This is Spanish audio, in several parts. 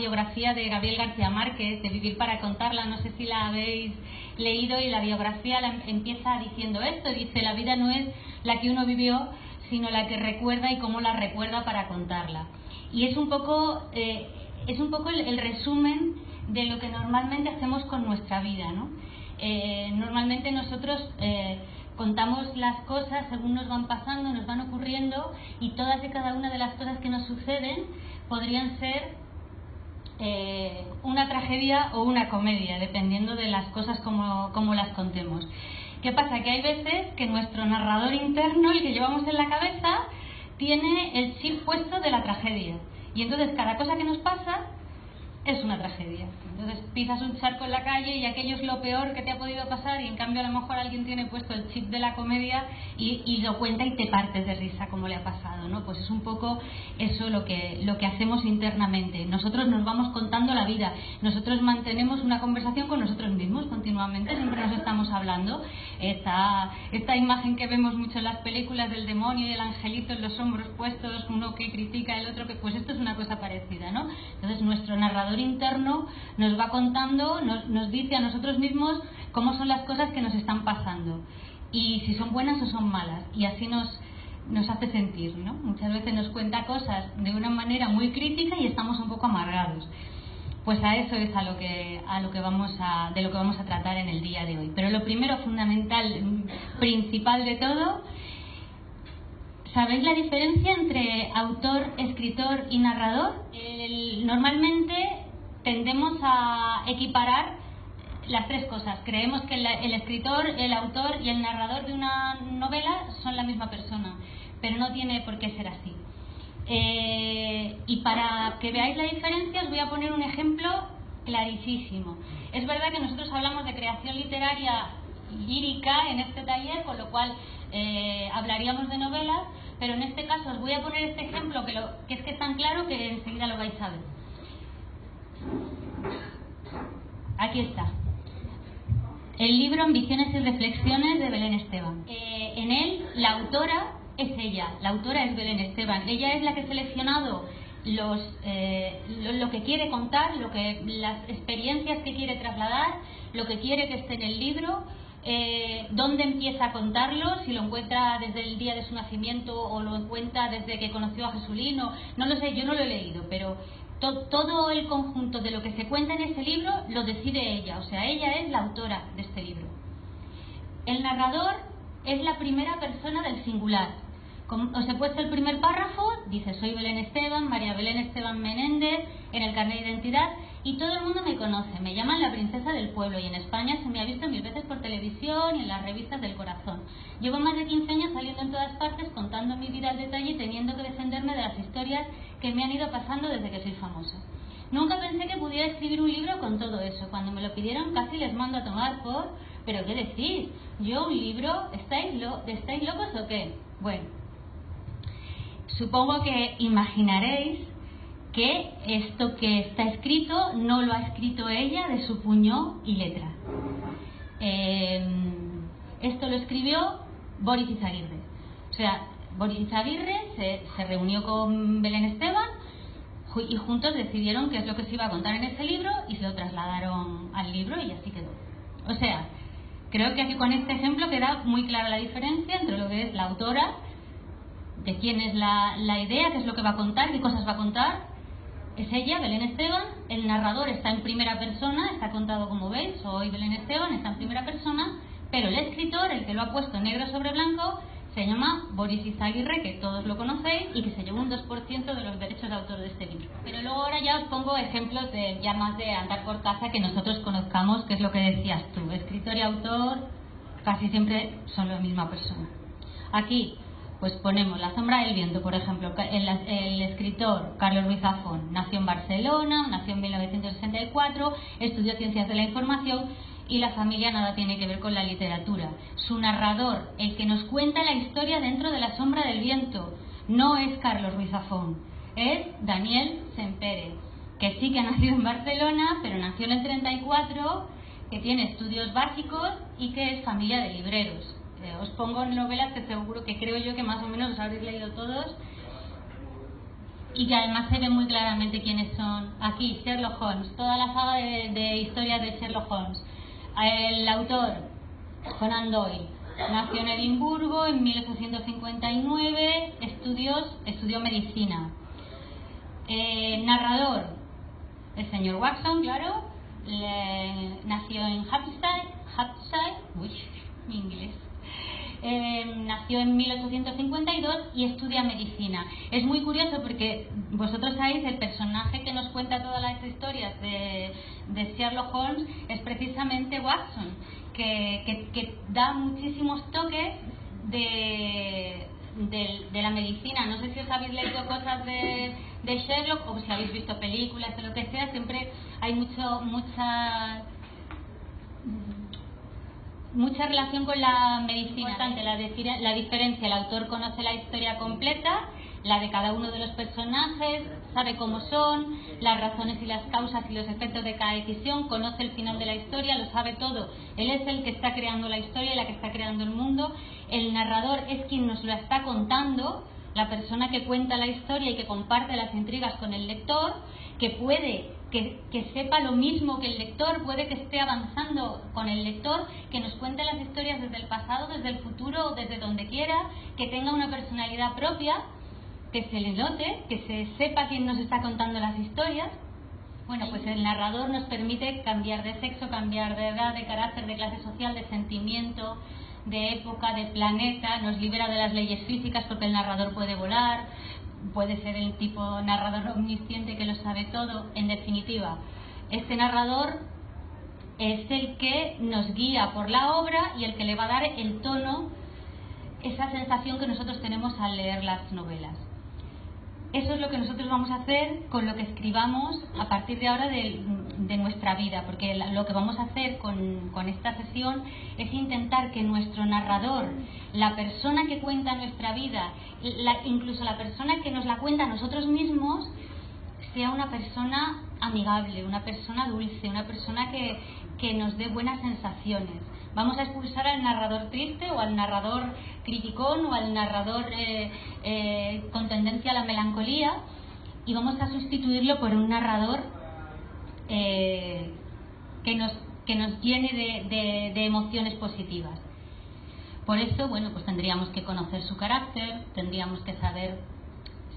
biografía de Gabriel García Márquez, de Vivir para contarla, no sé si la habéis leído, y la biografía empieza diciendo esto, dice: la vida no es la que uno vivió, sino la que recuerda y cómo la recuerda para contarla. Y es un poco el resumen de lo que normalmente hacemos con nuestra vida, ¿no? Normalmente nosotros contamos las cosas según nos van pasando, nos van ocurriendo, y todas y cada una de las cosas que nos suceden podrían ser una tragedia o una comedia, dependiendo de las cosas como las contemos. ¿Qué pasa? Que hay veces que nuestro narrador interno, el que llevamos en la cabeza, tiene el chip puesto de la tragedia, y entonces cada cosa que nos pasa es una tragedia. Entonces pisas un charco en la calle y aquello es lo peor que te ha podido pasar, y en cambio a lo mejor alguien tiene puesto el chip de la comedia y lo cuenta y te partes de risa como le ha pasado, ¿no? Pues es un poco eso lo que hacemos internamente. Nosotros nos vamos contando la vida, nosotros mantenemos una conversación con nosotros mismos continuamente, siempre nos estamos hablando. Esta imagen que vemos mucho en las películas del demonio y el angelito en los hombros puestos, uno que critica, el otro que... Pues esto es una cosa parecida, ¿no? Entonces nuestro narrador interno nos va contando, nos dice a nosotros mismos cómo son las cosas que nos están pasando, y si son buenas o son malas, y así nos hace sentir, ¿no? Muchas veces nos cuenta cosas de una manera muy crítica y estamos un poco amargados. Pues a eso es de lo que vamos a tratar en el día de hoy. Pero lo primero, fundamental, principal de todo, ¿sabéis la diferencia entre autor, escritor y narrador? Normalmente tendemos a equiparar las tres cosas. Creemos que el escritor, el autor y el narrador de una novela son la misma persona, pero no tiene por qué ser así. Y para que veáis la diferencia os voy a poner un ejemplo clarísimo. Es verdad que nosotros hablamos de creación literaria lírica en este taller, con lo cual hablaríamos de novelas, pero en este caso os voy a poner este ejemplo que es tan claro que enseguida lo vais a ver. Aquí está. El libro Ambiciones y Reflexiones de Belén Esteban. En él la autora es ella, la autora es Belén Esteban. Ella es la que ha seleccionado lo que quiere contar, las experiencias que quiere trasladar, lo que quiere que esté en el libro, dónde empieza a contarlo, si lo encuentra desde el día de su nacimiento o lo encuentra desde que conoció a Jesulino. No lo sé, yo no lo he leído, pero todo el conjunto de lo que se cuenta en ese libro lo decide ella, o sea, ella es la autora de este libro. El narrador es la primera persona del singular. Os he puesto el primer párrafo, dice: soy Belén Esteban, María Belén Esteban Menéndez, en el carnet de identidad, y todo el mundo me conoce, me llaman la princesa del pueblo, y en España se me ha visto 1000 veces por televisión y en las revistas del corazón. Llevo más de 15 años saliendo en todas partes, contando mi vida al detalle y teniendo que defenderme de las historias que me han ido pasando desde que soy famosa. Nunca pensé que pudiera escribir un libro con todo eso. Cuando me lo pidieron casi les mando a tomar por... ¿Pero qué decís? ¿Yo un libro? ¿Estáis locos o qué? Bueno, supongo que imaginaréis que esto que está escrito no lo ha escrito ella de su puño y letra. Esto lo escribió Boris Izaguirre. O sea, Boris Izaguirre se reunió con Belén Esteban y juntos decidieron qué es lo que se iba a contar en ese libro y se lo trasladaron al libro y así quedó. O sea, creo que aquí con este ejemplo queda muy clara la diferencia entre lo que es la autora, de quién es la idea, qué es lo que va a contar, qué cosas va a contar. Es ella, Belén Esteban. El narrador está en primera persona, está contado como veis, soy Belén Esteban, está en primera persona, pero el escritor, el que lo ha puesto negro sobre blanco, se llama Boris Izaguirre, que todos lo conocéis y que se llevó un 2% de los derechos de autor de este libro. Pero luego ahora ya os pongo ejemplos de ya más de andar por casa que nosotros conozcamos, que es lo que decías tú. Escritor y autor casi siempre son la misma persona. Aquí pues ponemos La sombra del viento, por ejemplo. El escritor Carlos Ruiz Zafón nació en Barcelona, nació en 1964, estudió Ciencias de la Información y la familia nada tiene que ver con la literatura. Su narrador, el que nos cuenta la historia dentro de La sombra del viento, no es Carlos Ruiz Zafón, es Daniel Sempere, que sí que ha nacido en Barcelona, pero nació en el 34, que tiene estudios básicos y que es familia de libreros. Os pongo novelas que seguro que creo yo que más o menos os habréis leído todos. y que además se ve muy claramente quiénes son. Aquí, Sherlock Holmes, toda la saga de historias de Sherlock Holmes. El autor, Conan Doyle, nació en Edimburgo en 1859, estudió medicina. Narrador, el señor Watson, claro, nació en Hampshire, mi inglés. Nació en 1852 y estudia medicina. Es muy curioso porque vosotros sabéis, el personaje que nos cuenta todas las historias de Sherlock Holmes es precisamente Watson, que da muchísimos toques de la medicina. No sé si os habéis leído cosas de Sherlock o si habéis visto películas o lo que sea, siempre hay mucha relación con la medicina. Importante la diferencia: el autor conoce la historia completa, la de cada uno de los personajes, sabe cómo son, las razones y las causas y los efectos de cada decisión, conoce el final de la historia, lo sabe todo. Él es el que está creando la historia y la que está creando el mundo. El narrador es quien nos lo está contando, la persona que cuenta la historia y que comparte las intrigas con el lector, que puede que sepa lo mismo que el lector, puede que esté avanzando con el lector, que nos cuente las historias desde el pasado, desde el futuro o desde donde quiera, que tenga una personalidad propia, que se le note, que se sepa quién nos está contando las historias. Bueno, pues el narrador nos permite cambiar de sexo, cambiar de edad, de carácter, de clase social, de sentimiento, de época, de planeta, nos libera de las leyes físicas porque el narrador puede volar, puede ser el tipo narrador omnisciente que lo sabe todo. En definitiva, este narrador es el que nos guía por la obra y el que le va a dar el tono, esa sensación que nosotros tenemos al leer las novelas. Eso es lo que nosotros vamos a hacer con lo que escribamos a partir de ahora de nuestra vida, porque lo que vamos a hacer con esta sesión es intentar que nuestro narrador, la persona que cuenta nuestra vida, incluso la persona que nos la cuenta a nosotros mismos, sea una persona amigable, una persona dulce, una persona que nos dé buenas sensaciones. Vamos a expulsar al narrador triste o al narrador criticón o al narrador con tendencia a la melancolía y vamos a sustituirlo por un narrador que nos llene de emociones positivas. Por eso, bueno, pues tendríamos que conocer su carácter, tendríamos que saber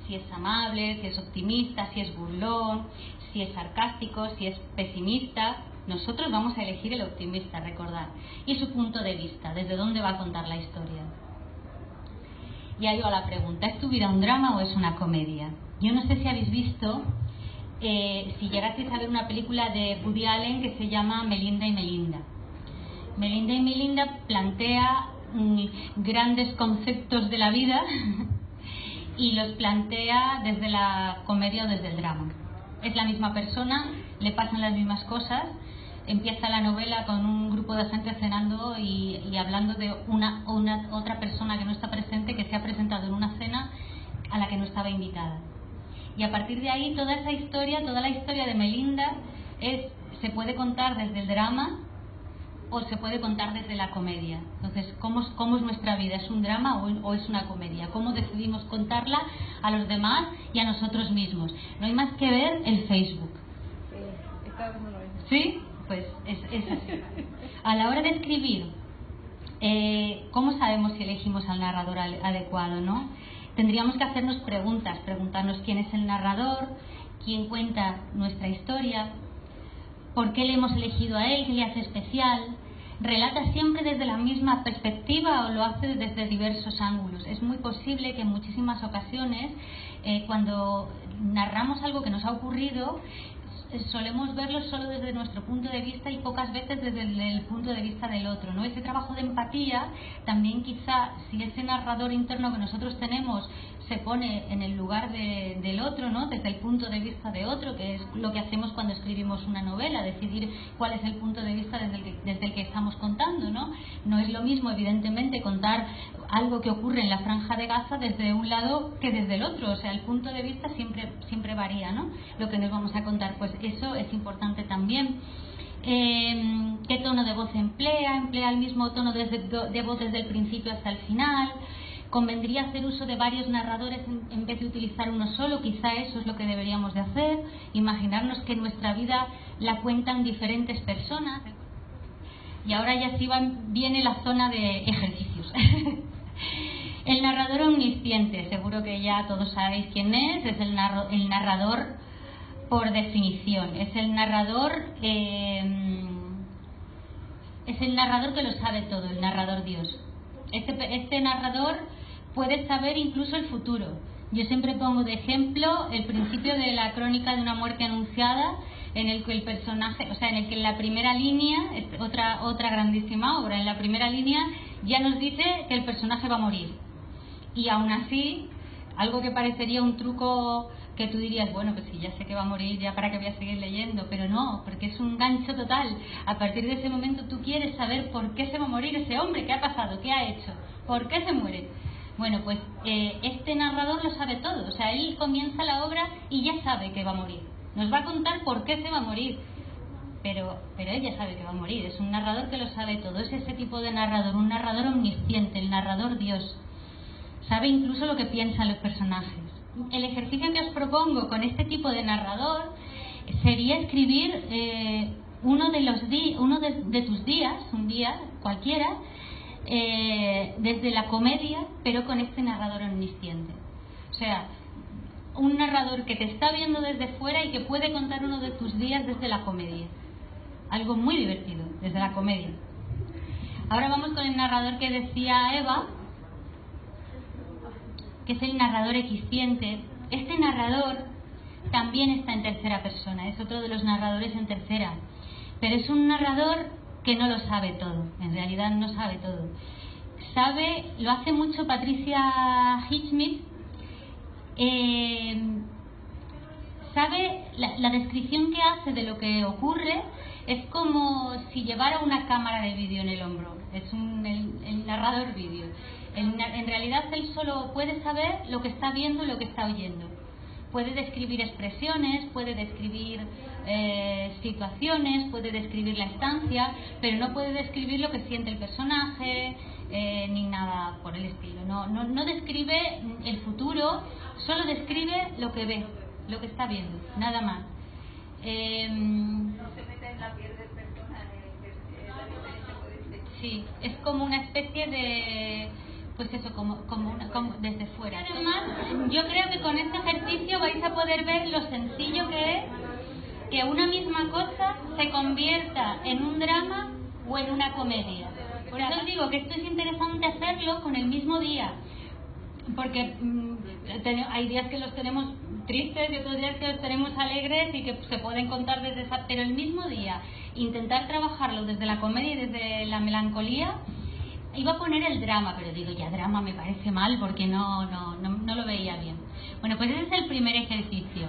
si es amable, si es optimista, si es burlón, si es sarcástico, si es pesimista. Nosotros vamos a elegir el optimista, recordad, y su punto de vista, desde dónde va a contar la historia. Y ahí va la pregunta: ¿es tu vida un drama o es una comedia? Yo no sé si habéis visto, si llegasteis a ver una película de Woody Allen que se llama Melinda y Melinda. Melinda y Melinda plantea grandes conceptos de la vida y los plantea desde la comedia o desde el drama. Es la misma persona, le pasan las mismas cosas. Empieza la novela con un grupo de gente cenando y hablando de otra persona que no está presente, que se ha presentado en una cena a la que no estaba invitada. Y a partir de ahí toda la historia de Melinda se puede contar desde el drama o se puede contar desde la comedia. Entonces, ¿cómo es nuestra vida? ¿Es un drama o es una comedia? ¿Cómo decidimos contarla a los demás y a nosotros mismos? No hay más que ver el Facebook. ¿Sí? Pues es así. A la hora de escribir, ¿cómo sabemos si elegimos al narrador adecuado, no? Tendríamos que hacernos preguntarnos quién es el narrador, quién cuenta nuestra historia, por qué le hemos elegido a él, qué le hace especial. ¿Relata siempre desde la misma perspectiva o lo hace desde diversos ángulos? Es muy posible que en muchísimas ocasiones, cuando narramos algo que nos ha ocurrido, solemos verlo solo desde nuestro punto de vista y pocas veces desde el punto de vista del otro, ¿no? Ese trabajo de empatía también, quizá, si ese narrador interno que nosotros tenemos se pone en el lugar del otro, ¿no? Desde el punto de vista de otro, que es lo que hacemos cuando escribimos una novela, decidir cuál es el punto de vista desde el que estamos contando, ¿no? No es lo mismo, evidentemente, contar algo que ocurre en la Franja de Gaza desde un lado que desde el otro. O sea, el punto de vista siempre varía, ¿no? Lo que nos vamos a contar, pues eso es importante también. ¿Qué tono de voz emplea? ¿Emplea el mismo tono de voz desde el principio hasta el final? convendría hacer uso de varios narradores en vez de utilizar uno solo. Quizá eso es lo que deberíamos de hacer, imaginarnos que nuestra vida la cuentan diferentes personas. Y ahora ya sí viene la zona de ejercicios. El narrador omnisciente, seguro que ya todos sabéis quién es el narrador por definición. Es el narrador que lo sabe todo, el narrador Dios. Este narrador puede saber incluso el futuro. Yo siempre pongo de ejemplo el principio de la crónica de una muerte anunciada, en el que el personaje, o sea, en el que en la primera línea, otra grandísima obra, en la primera línea ya nos dice que el personaje va a morir. Y aún así, algo que parecería un truco que tú dirías, bueno, pues si ya sé que va a morir, ya para qué voy a seguir leyendo, pero no, porque es un gancho total. A partir de ese momento tú quieres saber por qué se va a morir ese hombre, qué ha pasado, qué ha hecho, por qué se muere. Bueno, pues este narrador lo sabe todo, o sea, él comienza la obra y ya sabe que va a morir. Nos va a contar por qué se va a morir, pero él ya sabe que va a morir. Es un narrador que lo sabe todo, es ese tipo de narrador, un narrador omnisciente, el narrador Dios. Sabe incluso lo que piensan los personajes. El ejercicio que os propongo con este tipo de narrador sería escribir uno de tus días, un día cualquiera, desde la comedia, pero con este narrador omnisciente. O sea, un narrador que te está viendo desde fuera y que puede contar uno de tus días desde la comedia. Algo muy divertido, desde la comedia. Ahora vamos con el narrador que decía Eva, que es el narrador equisciente. Este narrador también está en tercera persona, es otro de los narradores en tercera, pero es un narrador que no lo sabe todo, en realidad no sabe todo. Lo hace mucho Patricia Highsmith. Sabe, la descripción que hace de lo que ocurre es como si llevara una cámara de vídeo en el hombro. Es el narrador vídeo. En realidad él solo puede saber lo que está viendo y lo que está oyendo. Puede describir expresiones, puede describir situaciones, puede describir la estancia, pero no puede describir lo que siente el personaje, ni nada por el estilo. No describe el futuro, solo describe lo que ve, lo que está viendo, nada más. No se mete en la piel del personaje, la diferencia puede ser. Sí, es como una especie de, pues eso, como desde fuera. Además, yo creo que con este ejercicio vais a poder ver lo sencillo que es que una misma cosa se convierta en un drama o en una comedia. Por eso os digo que esto es interesante hacerlo con el mismo día, porque hay días que los tenemos tristes y otros días que los tenemos alegres y que se pueden contar desde esa, pero el mismo día intentar trabajarlo desde la comedia y desde la melancolía. Iba a poner el drama, pero digo, ya drama me parece mal porque no lo veía bien. Bueno, pues ese es el primer ejercicio.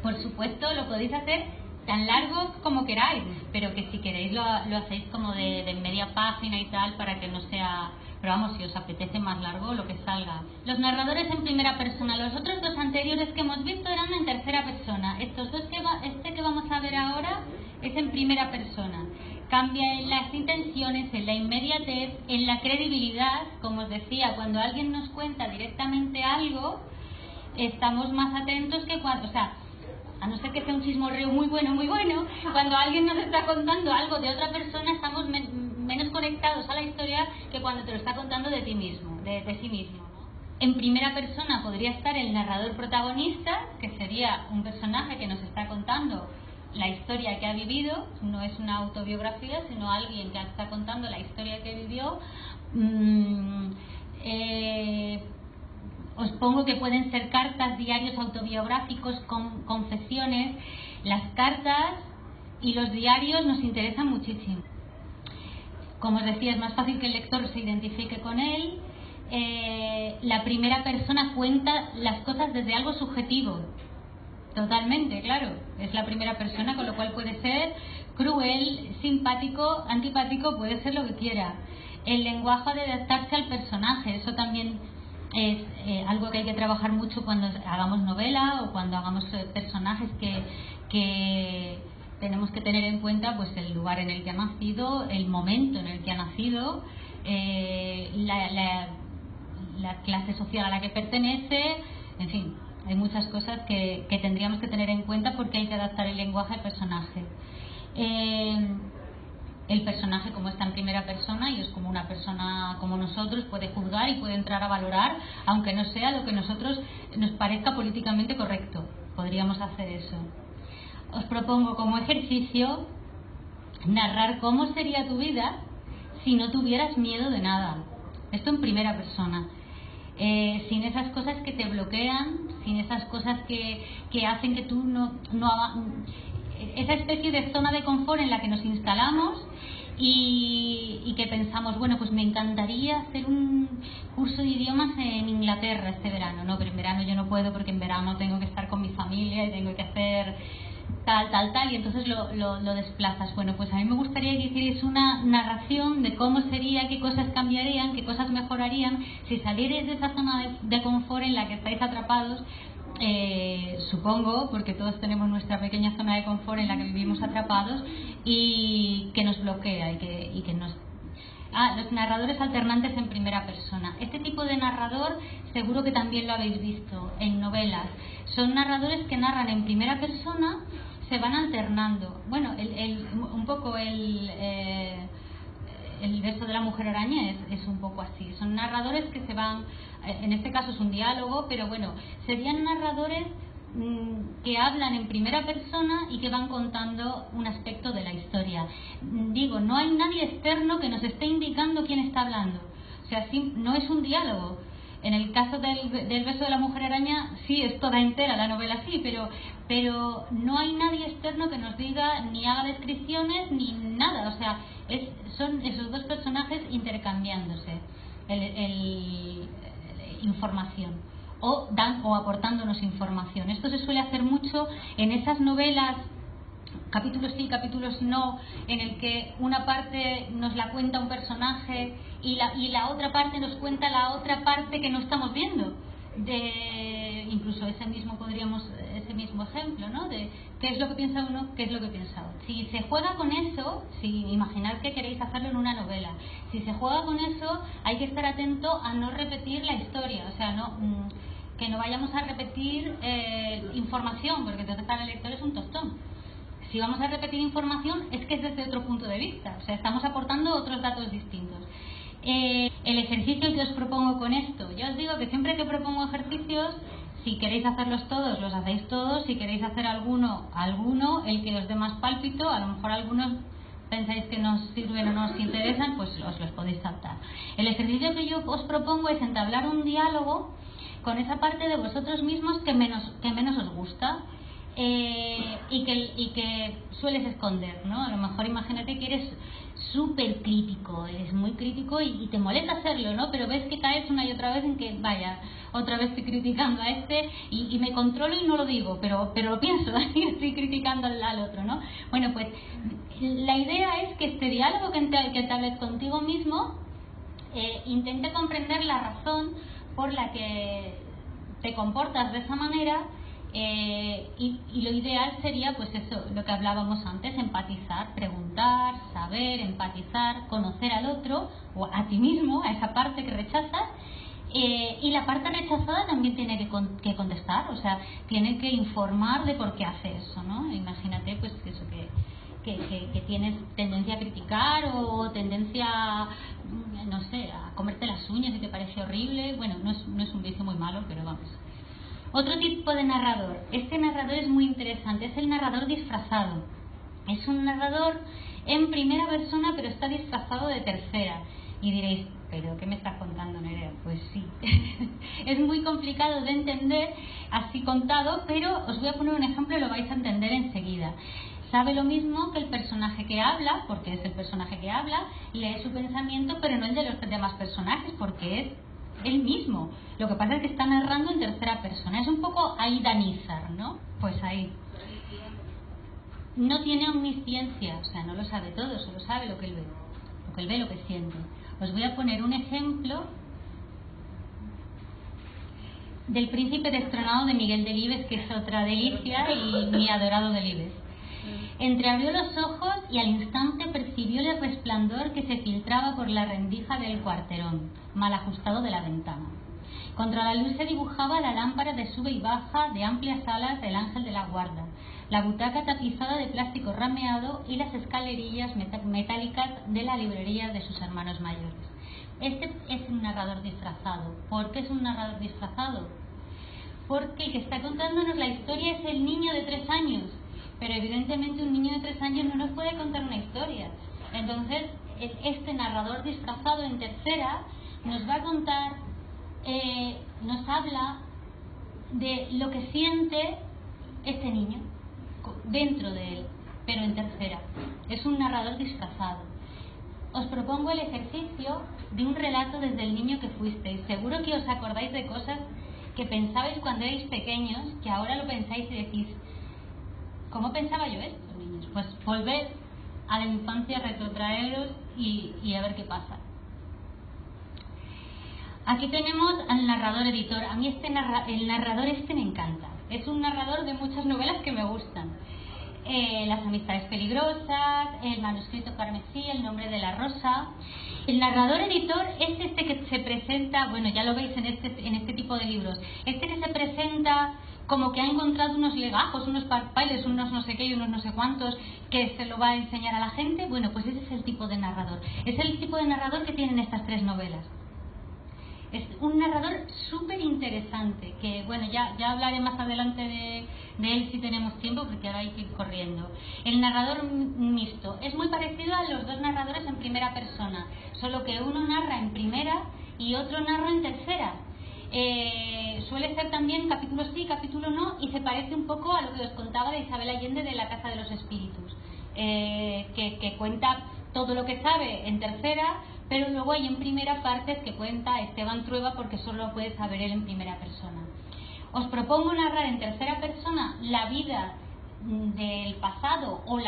Por supuesto, lo podéis hacer tan largo como queráis, pero que si queréis lo hacéis como de media página y tal, para que no sea... Pero vamos, si os apetece más largo, lo que salga. Los narradores en primera persona. Los otros dos anteriores que hemos visto eran en tercera persona. Estos dos este que vamos a ver ahora es en primera persona. Cambia en las intenciones, en la inmediatez, en la credibilidad. Como os decía, cuando alguien nos cuenta directamente algo, estamos más atentos que cuando... O sea, a no ser que sea un chismorreo muy bueno, cuando alguien nos está contando algo de otra persona, estamos menos conectados a la historia que cuando te lo está contando de ti mismo, de sí mismo, ¿no? En primera persona podría estar el narrador protagonista, que sería un personaje que nos está contando la historia que ha vivido, no es una autobiografía, sino alguien que está contando la historia que vivió. Os pongo que pueden ser cartas, diarios autobiográficos, confesiones. Las cartas y los diarios nos interesan muchísimo. Como os decía, es más fácil que el lector se identifique con él. La primera persona cuenta las cosas desde algo subjetivo. Totalmente, claro. Es la primera persona, con lo cual puede ser cruel, simpático, antipático, puede ser lo que quiera. El lenguaje de adaptarse al personaje, eso también es algo que hay que trabajar mucho cuando hagamos novela o cuando hagamos personajes que tenemos que tener en cuenta, pues el lugar en el que ha la clase social a la que pertenece, en fin, hay muchas cosas que tendríamos que tener en cuenta porque hay que adaptar el lenguaje al personaje. El personaje, como está en primera persona y es como una persona como nosotros, puede juzgar y puede entrar a valorar, aunque no sea lo que nosotros nos parezca políticamente correcto. Podríamos hacer eso. Os propongo como ejercicio narrar cómo sería tu vida si no tuvieras miedo de nada. Esto en primera persona. Sin esas cosas que te bloquean, sin esas cosas que hacen que tú no esa especie de zona de confort en la que nos instalamos y que pensamos, bueno, pues me encantaría hacer un curso de idiomas en Inglaterra este verano. No, pero en verano yo no puedo porque en verano tengo que estar con mi familia y tengo que hacer tal, y entonces lo desplazas. Bueno, pues a mí me gustaría que hicierais una narración de cómo sería, qué cosas cambiarían, qué cosas mejorarían si salierais de esa zona de confort en la que estáis atrapados. Supongo, porque todos tenemos nuestra pequeña zona de confort en la que vivimos atrapados y que nos bloquea y que nos... los narradores alternantes en primera persona. Este tipo de narrador seguro que también lo habéis visto en novelas. Son narradores que narran en primera persona, se van alternando. Bueno, un poco el verso de la Mujer Araña es un poco así. Son narradores que se van, en este caso es un diálogo, pero bueno, serían narradores que hablan en primera persona y que van contando un aspecto de la historia. Digo, no hay nadie externo que nos esté indicando quién está hablando. O sea, no es un diálogo. En el caso del verso de la Mujer Araña, sí, es toda entera la novela, sí, pero no hay nadie externo que nos diga, ni haga descripciones, ni nada. O sea, son esos dos personajes intercambiándose información o aportándonos información. Esto se suele hacer mucho en esas novelas, capítulos sí, capítulos no, en el que una parte nos la cuenta un personaje y la otra parte nos cuenta la otra parte que no estamos viendo. Incluso ese mismo ejemplo, ¿no? De qué es lo que piensa uno, qué es lo que piensa otro. Si se juega con eso, si imaginad que queréis hacerlo en una novela, si se juega con eso, hay que estar atento a no repetir la historia, o sea, que no vayamos a repetir información, porque entonces para el lector es un tostón. Si vamos a repetir información es que es desde otro punto de vista, o sea, estamos aportando otros datos distintos. El ejercicio que os propongo con esto, yo os digo que siempre que propongo ejercicios, si queréis hacerlos todos, los hacéis todos. Si queréis hacer alguno, el que os dé más pálpito. A lo mejor algunos pensáis que nos sirven o no os interesan, pues os los podéis saltar. El ejercicio que yo os propongo es entablar un diálogo con esa parte de vosotros mismos que menos os gusta y que sueles esconder, ¿no? A lo mejor imagínate que eres súper crítico, eres muy crítico y te molesta hacerlo, ¿no? Pero ves que caes una y otra vez en que, vaya, otra vez estoy criticando a este y me controlo y no lo digo, pero lo pienso y estoy criticando al otro, ¿no? Bueno, pues la idea es que este diálogo que entables contigo mismo intente comprender la razón por la que te comportas de esa manera. Y lo ideal sería, pues eso, lo que hablábamos antes, empatizar, preguntar, saber, empatizar, conocer al otro o a ti mismo, a esa parte que rechazas, y la parte rechazada también tiene que contestar, o sea, tiene que informar de por qué hace eso, ¿no? Imagínate, pues eso que tienes tendencia a criticar o tendencia, no sé, a comerte las uñas y te parece horrible. Bueno, no es un vicio muy malo, pero vamos. Otro tipo de narrador. Este narrador es muy interesante. Es el narrador disfrazado. Es un narrador en primera persona, pero está disfrazado de tercera. Y diréis, ¿pero qué me estás contando, Nerea? Pues sí. Es muy complicado de entender así contado, pero os voy a poner un ejemplo y lo vais a entender enseguida. Sabe lo mismo que el personaje que habla, porque es el personaje que habla, lee su pensamiento, pero no el de los demás personajes, porque es él mismo. Lo que pasa es que está narrando en tercera persona. Es un poco Aida Nízar, ¿no? Pues ahí. No tiene omnisciencia, o sea, no lo sabe todo, solo sabe lo que él ve. Lo que él ve, lo que siente. Os voy a poner un ejemplo del Príncipe destronado de Miguel Delibes, que es otra delicia, y mi adorado Delibes. Entreabrió los ojos y al instante percibió el resplandor que se filtraba por la rendija del cuarterón, mal ajustado de la ventana. Contra la luz se dibujaba la lámpara de sube y baja de amplias alas del ángel de la guarda, la butaca tapizada de plástico rameado y las escalerillas metálicas de la librería de sus hermanos mayores. Este es un narrador disfrazado. ¿Por qué es un narrador disfrazado? Porque el que está contándonos la historia es el niño de 3 años, pero evidentemente un niño de 3 años no nos puede contar una historia. Entonces, este narrador disfrazado en tercera nos va a contar, nos habla de lo que siente este niño dentro de él, pero en tercera. Es un narrador disfrazado. Os propongo el ejercicio de un relato desde el niño que fuisteis. Seguro que os acordáis de cosas que pensabais cuando erais pequeños, que ahora lo pensáis y decís, ¿cómo pensaba yo esto, niños? Pues volved a la infancia, retrotraeros y a ver qué pasa. Aquí tenemos al narrador editor. A mí el narrador me encanta. Es un narrador de muchas novelas que me gustan. Las amistades peligrosas, El manuscrito carmesí, El nombre de la rosa. El narrador editor es este que se presenta, bueno, ya lo veis en este tipo de libros, este que se presenta como que ha encontrado unos legajos, unos parpailes, unos no sé qué y unos no sé cuántos, que se lo va a enseñar a la gente. Bueno, pues ese es el tipo de narrador. Es el tipo de narrador que tienen estas 3 novelas. Es un narrador súper interesante, que bueno, ya hablaré más adelante de él si tenemos tiempo, porque ahora hay que ir corriendo. El narrador mixto es muy parecido a los 2 narradores en primera persona, solo que uno narra en primera y otro narra en tercera. Suele ser también capítulo sí, capítulo no, y se parece un poco a lo que os contaba de Isabel Allende de La Casa de los Espíritus, que cuenta todo lo que sabe en tercera, pero luego hay en primera partes que cuenta Esteban Trueba, porque solo lo puede saber él en primera persona. Os propongo narrar en tercera persona la vida del pasado o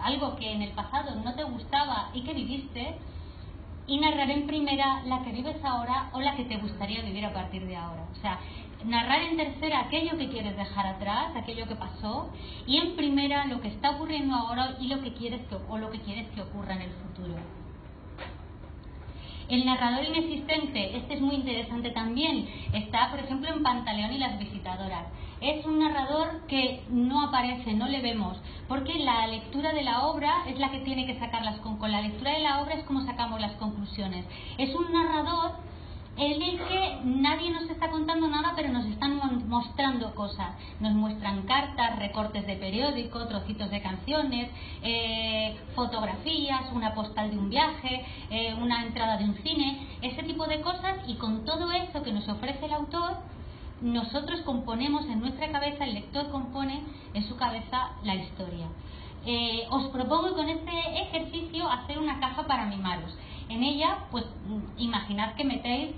algo que en el pasado no te gustaba y que viviste, y narrar en primera la que vives ahora o la que te gustaría vivir a partir de ahora. O sea, narrar en tercera aquello que quieres dejar atrás, aquello que pasó, y en primera lo que está ocurriendo ahora y lo que quieres que ocurra en el futuro. El narrador inexistente, este es muy interesante también. Está, por ejemplo, en Pantaleón y las visitadoras. Es un narrador que no aparece, no le vemos, porque la lectura de la obra es la que tiene que sacarlas con la lectura de la obra es como sacamos las conclusiones. Es un narrador en el que nadie nos está contando nada, pero nos están mostrando cosas. Nos muestran cartas, recortes de periódico, trocitos de canciones, fotografías, una postal de un viaje, una entrada de un cine, ese tipo de cosas, y con todo eso que nos ofrece el autor, nosotros componemos en nuestra cabeza, el lector compone en su cabeza la historia. Os propongo con este ejercicio hacer una caja para mimaros. En ella, pues imaginad que metéis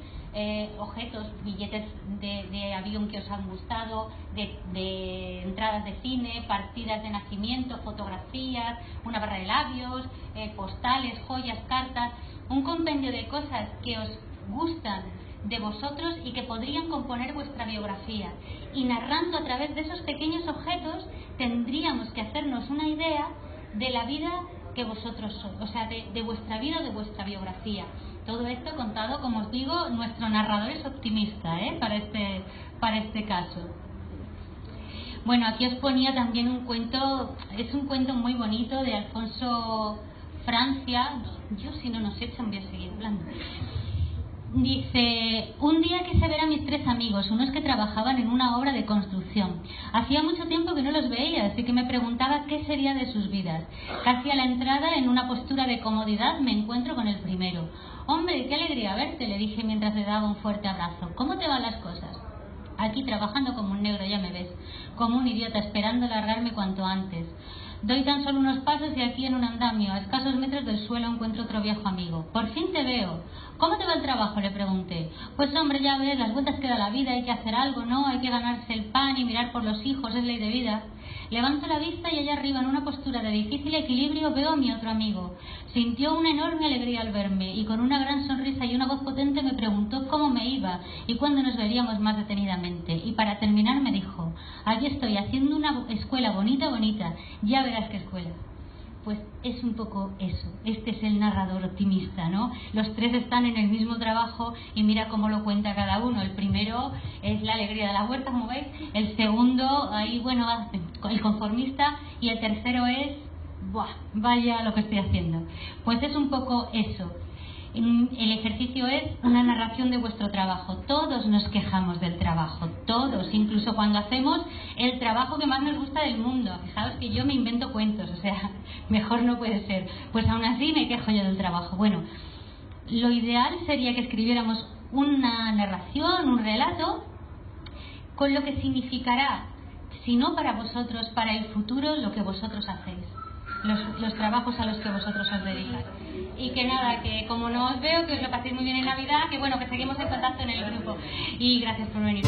objetos, billetes de avión que os han gustado, de entradas de cine, partidas de nacimiento, fotografías, una barra de labios, postales, joyas, cartas, un compendio de cosas que os gustan de vosotros y que podrían componer vuestra biografía. Y narrando a través de esos pequeños objetos tendríamos que hacernos una idea de la vida que vosotros sois, o sea, de vuestra vida o de vuestra biografía. Todo esto contado, como os digo, nuestro narrador es optimista, para este caso. Bueno, aquí os ponía también un cuento, es un cuento muy bonito de Alfonso Francia. Yo, si no nos echan, voy a seguir hablando. Dice: un día quise ver a mis 3 amigos, unos que trabajaban en una obra de construcción. Hacía mucho tiempo que no los veía, así que me preguntaba qué sería de sus vidas. Casi a la entrada, en una postura de comodidad, me encuentro con el primero. «Hombre, qué alegría verte», le dije mientras le daba un fuerte abrazo. «¿Cómo te van las cosas?» «Aquí trabajando como un negro, ya me ves, como un idiota, esperando largarme cuanto antes. Doy tan solo unos pasos y aquí en un andamio, a escasos metros del suelo, encuentro otro viejo amigo. «Por fin te veo. ¿Cómo te va el trabajo?», le pregunté. «Pues hombre, ya ves, las vueltas que da la vida, hay que hacer algo, ¿no? Hay que ganarse el pan y mirar por los hijos, es ley de vida». Levanto la vista y allá arriba, en una postura de difícil equilibrio, veo a mi otro amigo. Sintió una enorme alegría al verme y con una gran sonrisa y una voz potente me preguntó cómo me iba y cuándo nos veríamos más detenidamente. Y para terminar me dijo: «Allí estoy, haciendo una escuela bonita, bonita. Ya verás qué escuela». Pues es un poco eso. Este es el narrador optimista, ¿no? Los tres están en el mismo trabajo y mira cómo lo cuenta cada uno. El primero es la alegría de la huerta, como veis. El segundo, ahí, bueno, el conformista. Y el tercero es, ¡buah! Vaya lo que estoy haciendo. Pues es un poco eso. El ejercicio es una narración de vuestro trabajo. Todos nos quejamos del trabajo, todos, incluso cuando hacemos el trabajo que más nos gusta del mundo. Fijaos que yo me invento cuentos, o sea, mejor no puede ser. Pues aún así me quejo yo del trabajo. Bueno, lo ideal sería que escribiéramos una narración, un relato, con lo que significará, si no para vosotros, para el futuro, lo que vosotros hacéis. Los trabajos a los que vosotros os dedicáis. Y que nada, que como no os veo, que os lo paséis muy bien en Navidad, que bueno, que seguimos en contacto en el grupo. Y gracias por venir.